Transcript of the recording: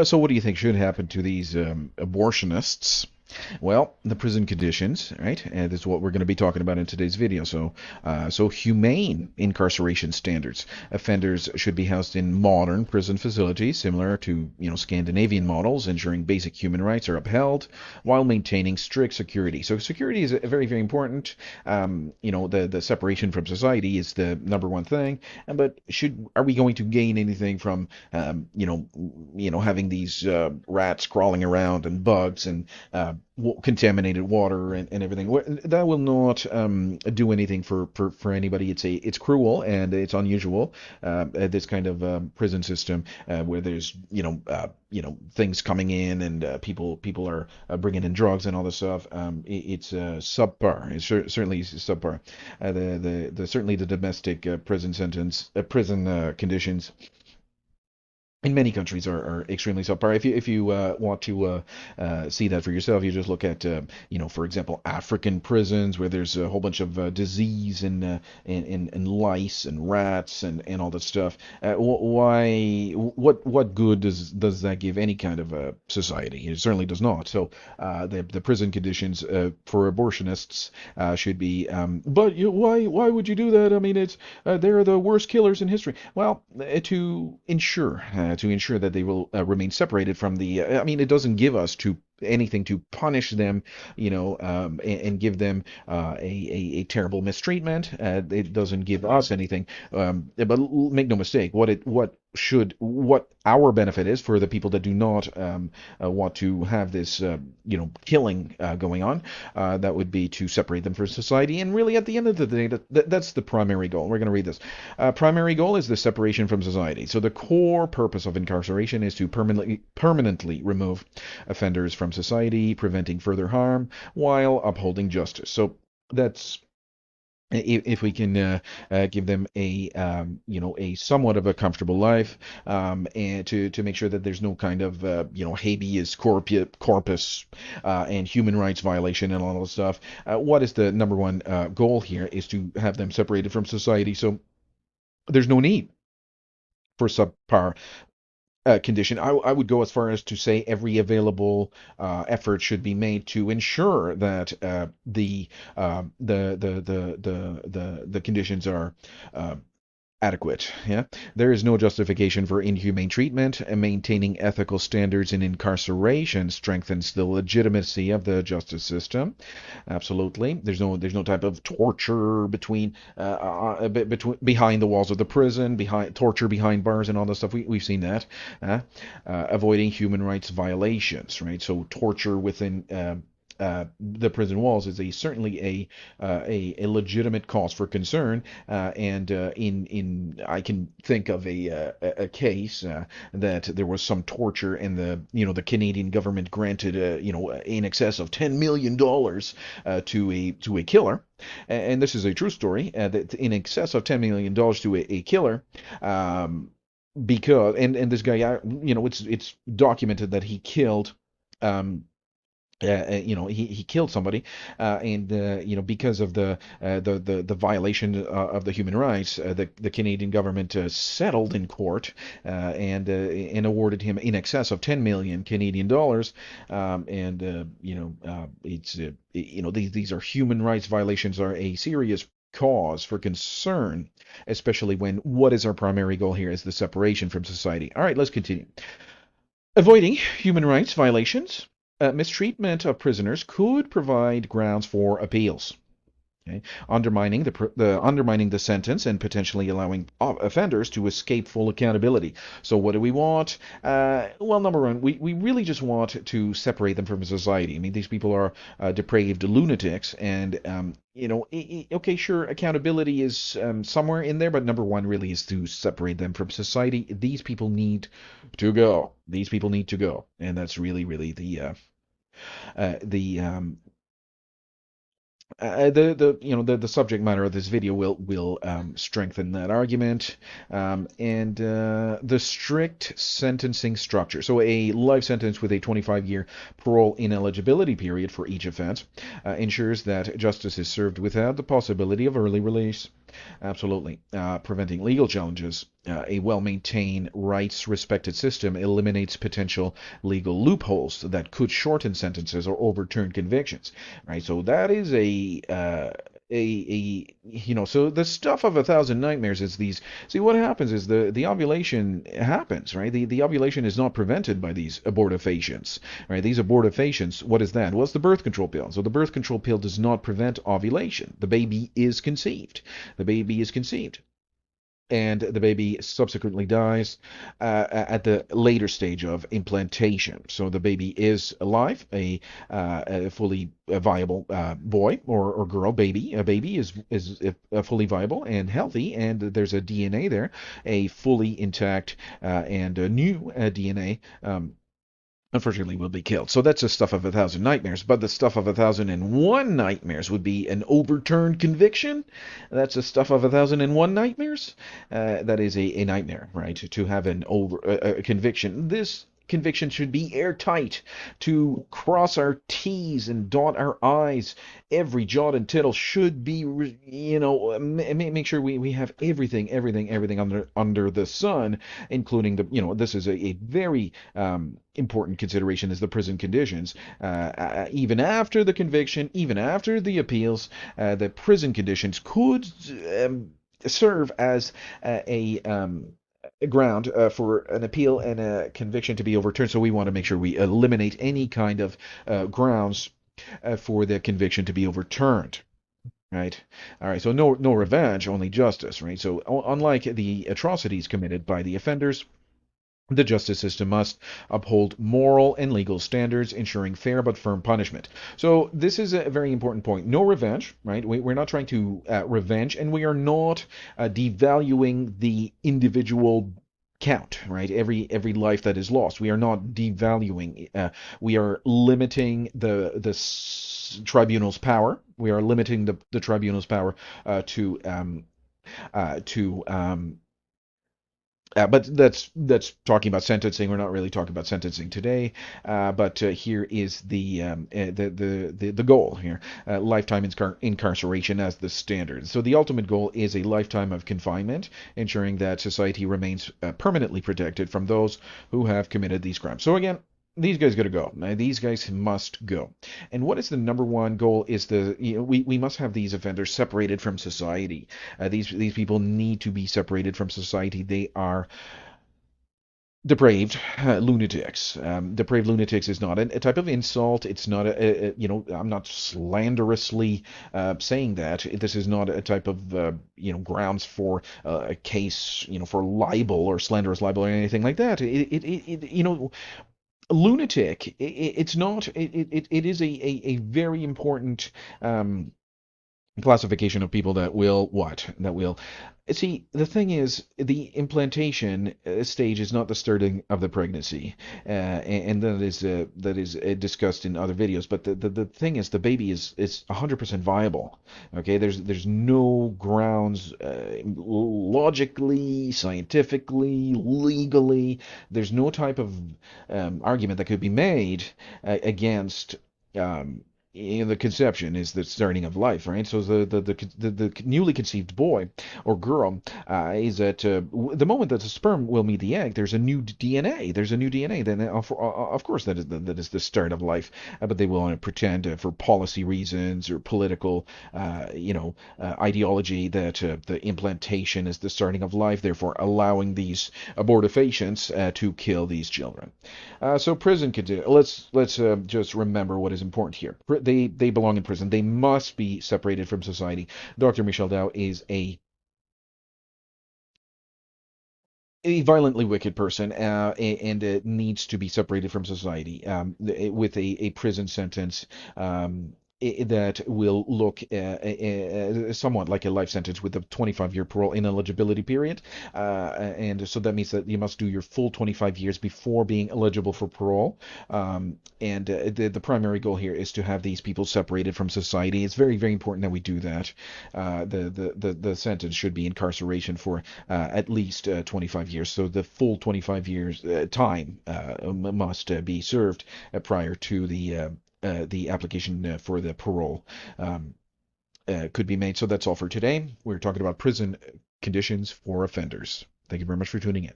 So what do you think should happen to these abortionists? Well, the prison conditions, right? And this is what we're going to be talking about in today's video. So humane incarceration standards. Offenders should be housed in modern prison facilities, similar to Scandinavian models, ensuring basic human rights are upheld while maintaining strict security. So security is very, very important. The separation from society is the number one thing. But are we going to gain anything from having these rats crawling around and bugs and contaminated water and everything? That will not do anything for anybody. It's cruel and it's unusual. This kind of prison system where there's things coming in and people are bringing in drugs and all this stuff. It's subpar. It's certainly subpar. Certainly the domestic prison conditions in many countries are extremely subpar. If you want to see that for yourself, you just look at for example, African prisons where there's a whole bunch of disease and lice and rats and all that stuff. What good does that give any kind of a society? It certainly does not. So the prison conditions for abortionists should be. But why would you do that? I mean, it's they're the worst killers in history. Well, to ensure that they will remain separated from the. I mean, it doesn't give us to anything to punish them, and give them a terrible mistreatment. It doesn't give us anything. But make no mistake, what our benefit is for the people that do not want to have this, killing going on, that would be to separate them from society. And really, at the end of the day, that's the primary goal. We're going to read this. Primary goal is the separation from society. So the core purpose of incarceration is to permanently remove offenders from society, preventing further harm while upholding justice. So that's if we can give them a somewhat of a comfortable life, and to make sure that there's no kind of habeas corpus and human rights violation and all that stuff. What is the number one goal here is to have them separated from society, so there's no need for subpar condition. I would go as far as to say every available effort should be made to ensure that the conditions are uh, adequate. Yeah, there is no justification for inhumane treatment, and maintaining ethical standards in incarceration strengthens the legitimacy of the justice system. Absolutely, there's no type of torture between behind the walls of the prison, behind torture behind bars and all that stuff. We've seen that. Avoiding human rights violations, right? So torture within the prison walls is certainly a legitimate cause for concern, and in I can think of a case that there was some torture, and the Canadian government granted in excess of $10 million to a killer, and this is a true story, that in excess of $10 million to a killer. Because and this guy, it's documented that he killed. He killed somebody, and because of the violation of the human rights, the Canadian government settled in court, and awarded him in excess of 10 million Canadian dollars. And it's these are human rights violations, are a serious cause for concern, especially when what is our primary goal here is the separation from society. All right, let's continue. Avoiding human rights violations. Mistreatment of prisoners could provide grounds for appeals. Okay? Undermining the sentence and potentially allowing offenders to escape full accountability. So what do we want? Well, number one, we really just want to separate them from society. I mean, these people are depraved lunatics, and okay, sure, accountability is somewhere in there, but number one really is to separate them from society. These people need to go. These people need to go, and that's really, really the The subject matter of this video will strengthen that argument, and the strict sentencing structure. So a life sentence with a 25-year parole ineligibility period for each offense ensures that justice is served without the possibility of early release. Absolutely. Preventing legal challenges. A well maintained, rights respected system eliminates potential legal loopholes that could shorten sentences or overturn convictions. Right? So that is so the stuff of a thousand nightmares is these. See, what happens is the ovulation happens, right? The ovulation is not prevented by these abortifacients, right? These abortifacients, what is that? Well, it's the birth control pill. So the birth control pill does not prevent ovulation. The baby is conceived. The baby is conceived, and the baby subsequently dies at the later stage of implantation. So the baby is alive, a fully viable boy or girl. A baby is fully viable and healthy, and there's a DNA there, a fully intact and a new DNA. Unfortunately, will be killed. So that's the stuff of a thousand nightmares. But the stuff of 1,001 nightmares would be an overturned conviction. That's the stuff of 1,001 nightmares. That is a nightmare, right? To have a conviction. This conviction should be airtight, to cross our T's and dot our I's. Every jot and tittle should be, make sure we have everything under the sun, including this is a very important consideration is the prison conditions. Even after the conviction, even after the appeals, the prison conditions could serve as a ground for an appeal and a conviction to be overturned. So we want to make sure we eliminate any kind of grounds for the conviction to be overturned. Right. All right. So no revenge, only justice. Right. So unlike the atrocities committed by the offenders, the justice system must uphold moral and legal standards, ensuring fair but firm punishment. So this is a very important point. No revenge, right? We're not trying to revenge, and we are not devaluing the individual count, right? Every life that is lost. We are not devaluing. We are limiting tribunal's power. We are limiting the tribunal's power to but that's talking about sentencing. We're not really talking about sentencing today. But here is the goal here: lifetime incarceration as the standard. So the ultimate goal is a lifetime of confinement, ensuring that society remains permanently protected from those who have committed these crimes. So again, these guys got to go. These guys must go. And what is the number one goal? Is we must have these offenders separated from society. These people need to be separated from society. They are depraved lunatics. Depraved lunatics is not a type of insult. It's not I'm not slanderously saying that. This is not a type of grounds for a case for libel or slanderous libel or anything like that. Lunatic. It's not. It is a very important classification of people that will what? That will see. The thing is, the implantation stage is not the starting of the pregnancy, and that is discussed in other videos. But the thing is, the baby is 100% viable. Okay, there's no grounds logically, scientifically, legally. There's no type of argument that could be made against. The conception is the starting of life, right? So the newly conceived boy or girl is at the moment that the sperm will meet the egg. There's a new DNA. There's a new DNA. Then of course that is the start of life. But they will want to pretend for policy reasons or political, ideology that the implantation is the starting of life. Therefore, allowing these abortifacients to kill these children. So prison continue. Let's just remember what is important here. They belong in prison. They must be separated from society. Dr. Michel Dow is a violently wicked person and needs to be separated from society with a prison sentence that will look somewhat like a life sentence with a 25-year parole ineligibility period. And so that means that you must do your full 25 years before being eligible for parole. And the primary goal here is to have these people separated from society. It's very, very important that we do that. The sentence should be incarceration for at least 25 years. So the full 25 years time must be served prior to the application for the parole could be made. So that's all for today. We're talking about prison conditions for offenders. Thank you very much for tuning in.